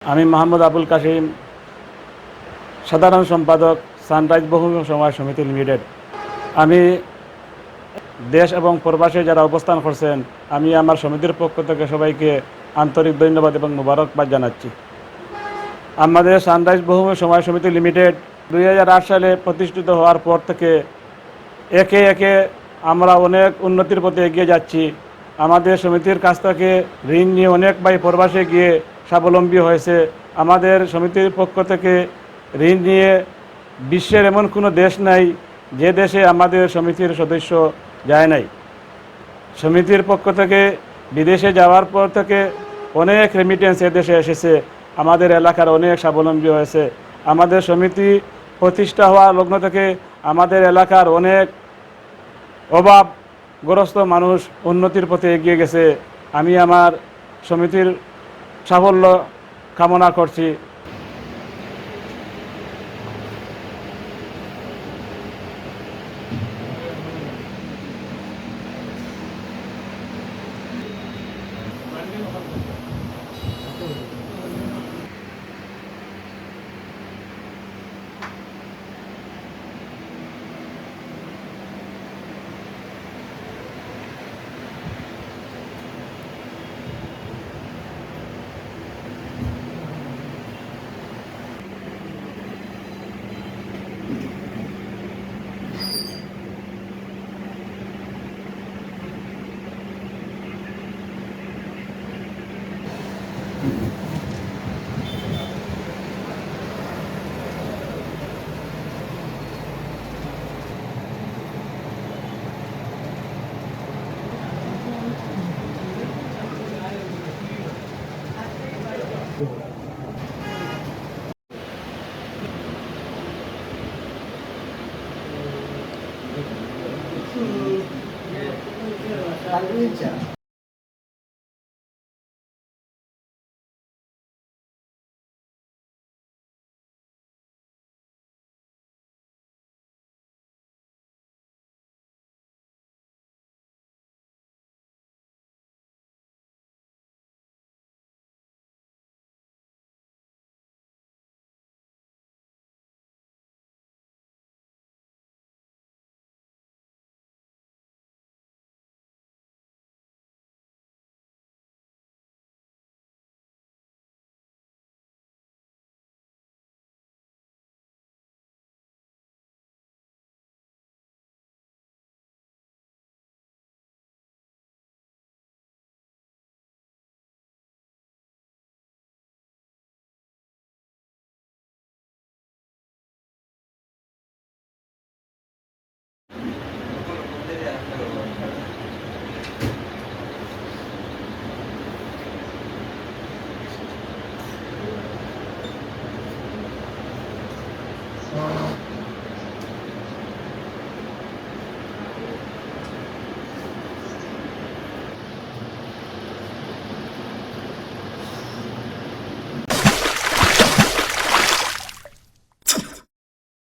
আমি মোহাম্মদ আবুল কাসিম, সাধারণ সম্পাদক, সানরাইজ বহুমুখী সমবায় সমিতি লিমিটেড। আমি দেশ এবং প্রবাসে যারা অবস্থান করছেন, আমি আমার সমিতির পক্ষ থেকে সবাইকে আন্তরিক ধন্যবাদ এবং মোবারকবাদ জানাচ্ছি। আমাদের সানরাইজ বহুমুখী সমবায় সমিতি লিমিটেড 2008 সালে প্রতিষ্ঠিত হওয়ার পর থেকে একে একে আমরা অনেক উন্নতির পথে এগিয়ে যাচ্ছি। আমাদের সমিতির কাছ থেকে ঋণ নিয়ে অনেক ভাই প্রবাসে গিয়ে স্বাবলম্বী হয়েছে। আমাদের সমিতির পক্ষ থেকে ঋণ নিয়ে বিশ্বের এমন কোনো দেশ নাই যে দেশে আমাদের সমিতির সদস্য যায় নাই। সমিতির পক্ষ থেকে বিদেশে যাওয়ার পর থেকে অনেক রেমিটেন্স এদেশে এসেছে। আমাদের এলাকার অনেক স্বাবলম্বী হয়েছে। আমাদের সমিতি প্রতিষ্ঠা হওয়া লগ্ন থেকে আমাদের এলাকার অনেক অভাবগ্রস্ত মানুষ উন্নতির পথে এগিয়ে গেছে। আমি আমার সমিতির সাফল্য কামনা করছি।